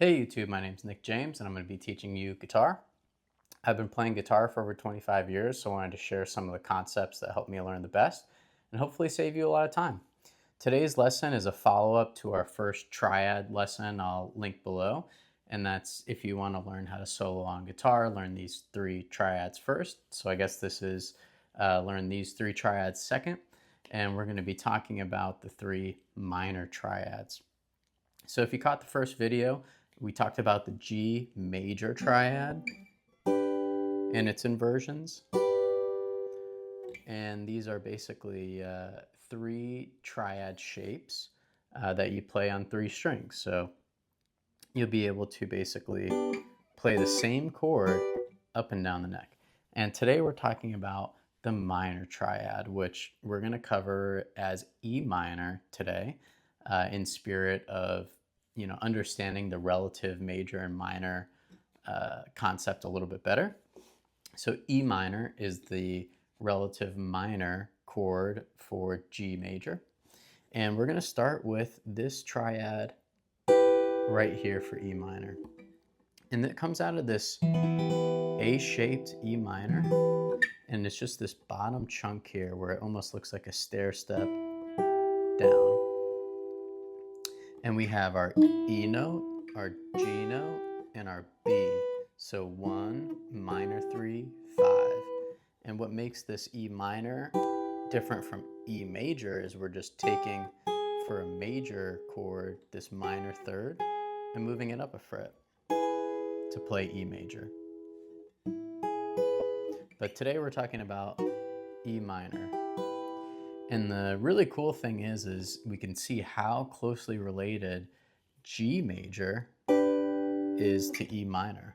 Hey YouTube, my name's Nick James and I'm going to be teaching you guitar. I've been playing guitar for over 25 years, so I wanted to share some of the concepts that helped me learn the best and hopefully save you a lot of time. Today's lesson is a follow-up to our first triad lesson I'll link below, and that's if you want to learn how to solo on guitar, learn these three triads first. So I guess this is learn these three triads second, and we're going to be talking about the three minor triads. So if you caught the first video, we talked about the G major triad and its inversions. And these are basically three triad shapes that you play on three strings. So you'll be able to basically play the same chord up and down the neck. And today we're talking about the minor triad, which we're going to cover as E minor today, in spirit of understanding the relative major and minor concept a little bit better. So E minor is the relative minor chord for G major. And we're going to start with this triad right here for E minor. And it comes out of this A-shaped E minor. And it's just this bottom chunk here where it almost looks like a stair step down. And we have our E note, our G note, and our B. So 1, minor 3, 5. And what makes this E minor different from E major is we're just taking, for a major chord, this minor third and moving it up a fret to play E major. But today we're talking about E minor. And the really cool thing is we can see how closely related G major is to E minor.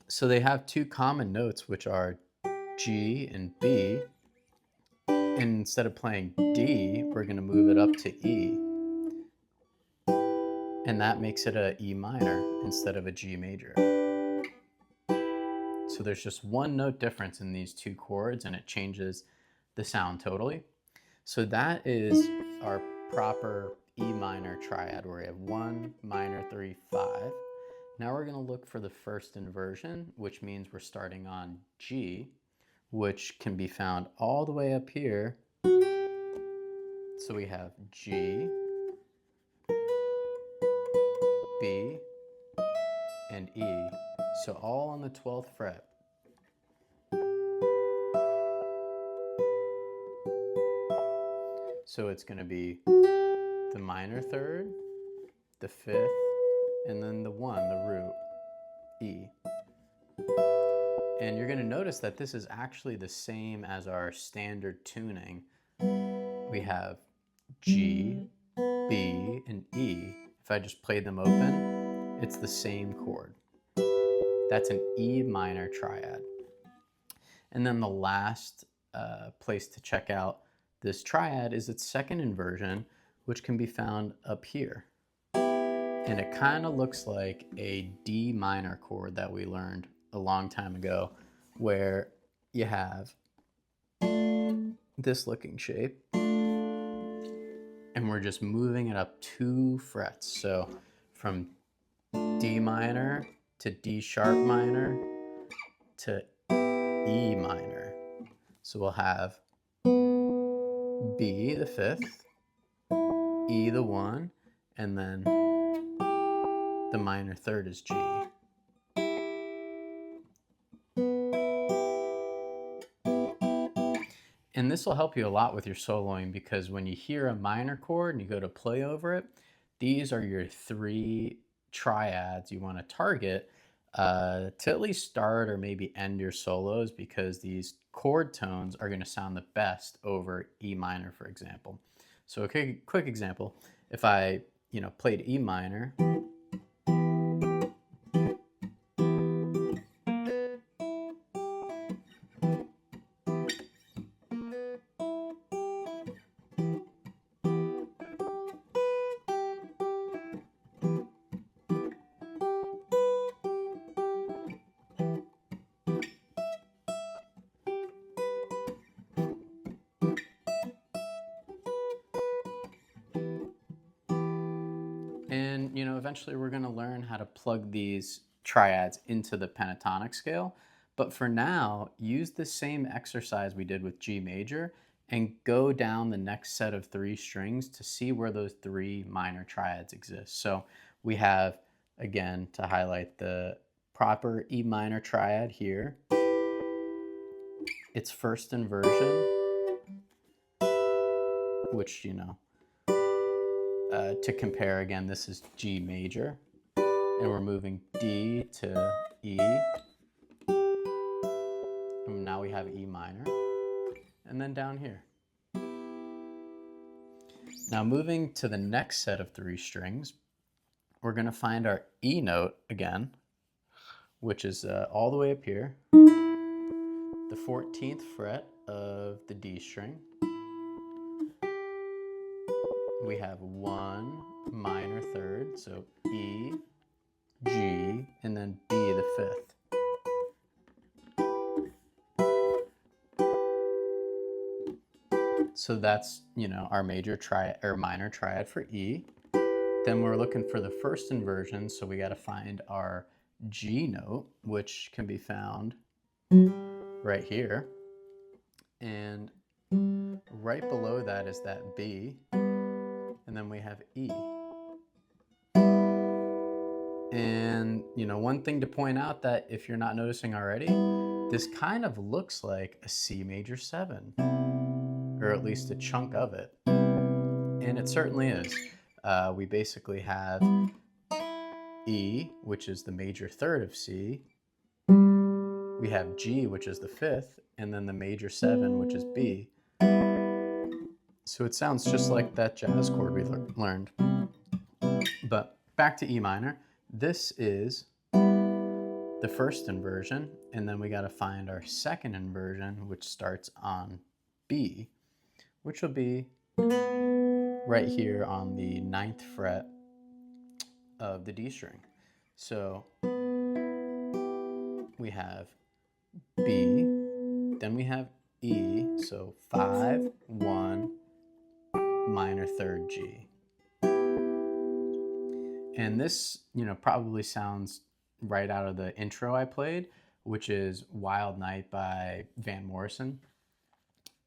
So they have two common notes, which are G and B. And instead of playing D, we're going to move it up to E. And that makes it a E minor instead of a G major. So there's just one note difference in these two chords and it changes the sound totally. So that is our proper E minor triad where we have 1, minor 3, 5. Now we're going to look for the first inversion, which means we're starting on G, which can be found all the way up here. So we have G, B, and E. So all on the 12th fret. So it's going to be the minor third, the 5th, and then the 1, the root, E. And you're going to notice that this is actually the same as our standard tuning. We have G, B, and E. If I just play them open, it's the same chord. That's an E minor triad. And then the last place to check out this triad is its second inversion, which can be found up here. And it kind of looks like a D minor chord that we learned a long time ago, where you have this looking shape, and we're just moving it up 2 frets. So from D minor to D sharp minor to E minor. So we'll have B the 5th, E the 1, and then the minor third is G. And this will help you a lot with your soloing because when you hear a minor chord and you go to play over it, these are your three triads you want to target to at least start or maybe end your solos, because these chord tones are going to sound the best over E minor, for example. So a quick example, if I played E minor, And, eventually we're going to learn how to plug these triads into the pentatonic scale. But for now, use the same exercise we did with G major and go down the next set of 3 strings to see where those 3 minor triads exist. So we have, again, to highlight the proper E minor triad here. Its first inversion, which, to compare again, this is G major, and we're moving D to E. And now we have E minor, and then down here. Now moving to the next set of 3 strings, we're going to find our E note again, which is all the way up here, the 14th fret of the D string. We have 1 minor third, so E, G, and then B the 5th. So that's, our major triad or minor triad for E. Then we're looking for the first inversion, so we got to find our G note, which can be found right here. And right below that is that B, and then we have E. And, one thing to point out that if you're not noticing already, this kind of looks like a C major 7, or at least a chunk of it. And it certainly is. We basically have E, which is the major third of C. We have G, which is the 5th, and then the major 7, which is B. So it sounds just like that jazz chord we learned. But back to E minor. This is the first inversion, and then we got to find our second inversion, which starts on B, which will be right here on the 9th fret of the D string. So we have B, then we have E, so 5, 1, minor third G. And this, probably sounds right out of the intro I played, which is Wild Night by Van Morrison.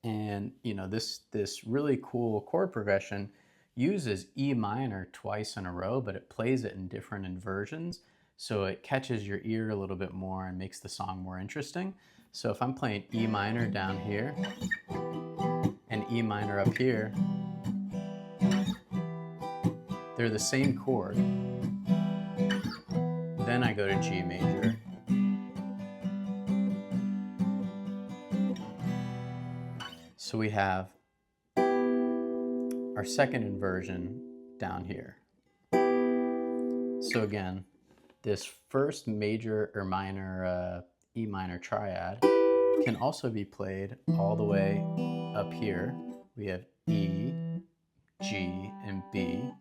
And, this really cool chord progression uses E minor twice in a row, but it plays it in different inversions. So it catches your ear a little bit more and makes the song more interesting. So if I'm playing E minor down here and E minor up here, they're the same chord. Then I go to G major. So we have our second inversion down here. So again, this first major or minor E minor triad can also be played all the way up here. We have E, G, and B.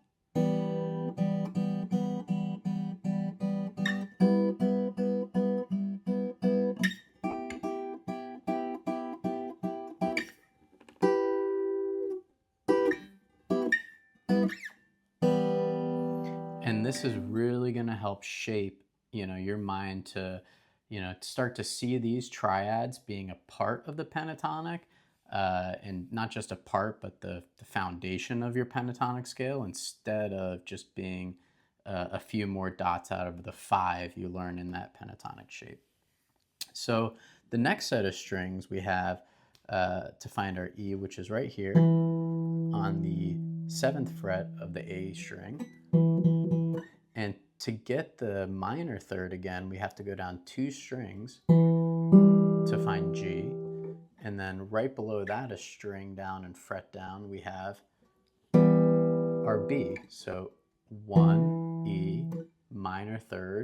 And this is really going to help shape, your mind to, start to see these triads being a part of the pentatonic, and not just a part, but the foundation of your pentatonic scale, instead of just being a few more dots out of the 5 you learn in that pentatonic shape. So the next set of strings we have to find our E, which is right here on the 7th fret of the A string. And to get the minor third again, we have to go down 2 strings to find G. And then right below that, a string down and fret down, we have our B. So 1, E, minor third,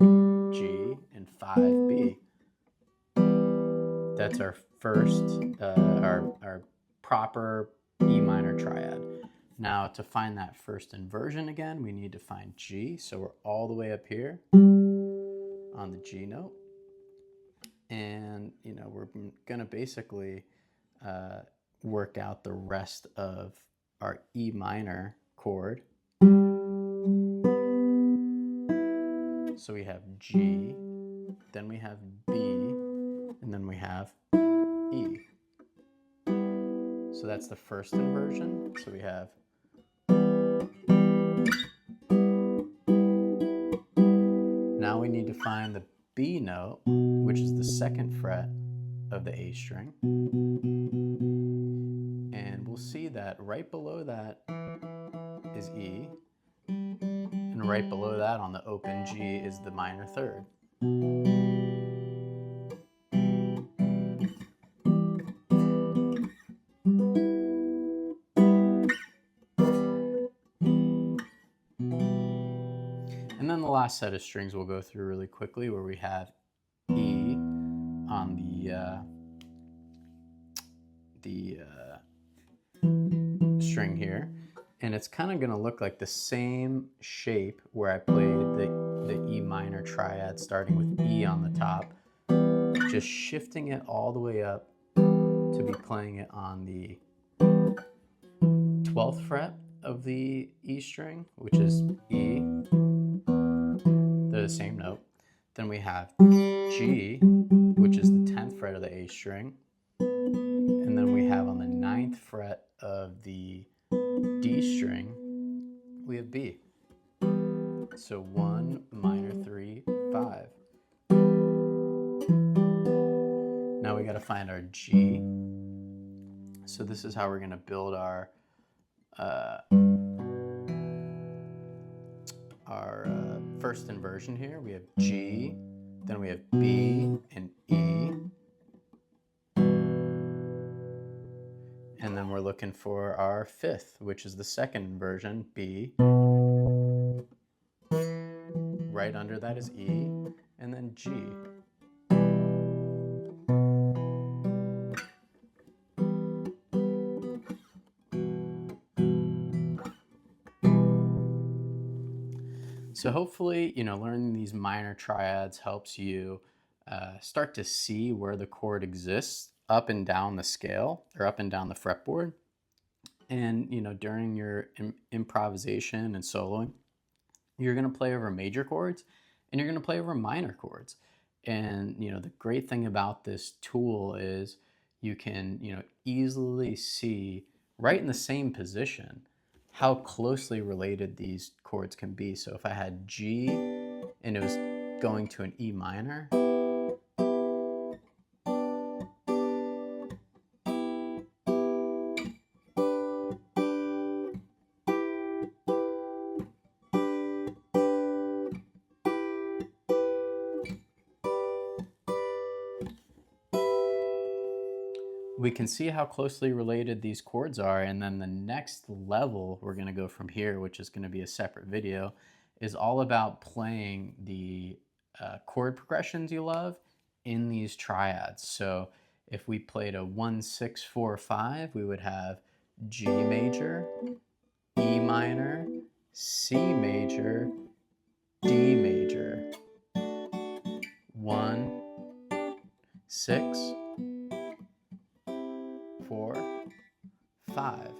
G, and 5, B. That's our first, our proper E minor triad. Now to find that first inversion again, we need to find G. So we're all the way up here on the G note. And, we're going to basically work out the rest of our E minor chord So we have G, then we have B, and then we have E. So that's the first inversion. So we have now we need to find the B note, which is the second fret of the A string. And we'll see that right below that is E, and right below that on the open G is the minor third. And then the last set of strings we'll go through really quickly, where we have E on the string here, and it's kind of going to look like the same shape where I played the E minor triad starting with E on the top, just shifting it all the way up to be playing it on the 12th fret of the E string, which is E. They're the same note. Then we have G, which is the 10th fret of the A string. And then we have on the 9th fret of the D string, we have B. So 1, minor 3, 5. Now we got to find our G. So this is how we're going to build our first inversion here. We have G, then we have B and E. And then we're looking for our fifth, which is the second inversion, B. Right under that is E, and then G. So hopefully, learning these minor triads helps you start to see where the chord exists up and down the scale, or up and down the fretboard. And, during your improvisation and soloing, you're going to play over major chords and you're going to play over minor chords. And, the great thing about this tool is you can, easily see right in the same position how closely related these chords can be. So if I had G and it was going to an E minor, we can see how closely related these chords are. And then the next level we're going to go from here, which is going to be a separate video, is all about playing the chord progressions you love in these triads. So if we played a 1, 6, 4, 5, we would have G major, E minor, C major, D major, 1, 6, 4, 5.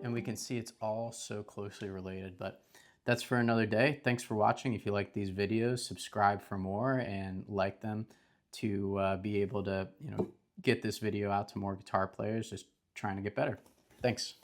And we can see it's all so closely related, but that's for another day. Thanks for watching. If you like these videos, subscribe for more and like them to be able to, get this video out to more guitar players just trying to get better. Thanks.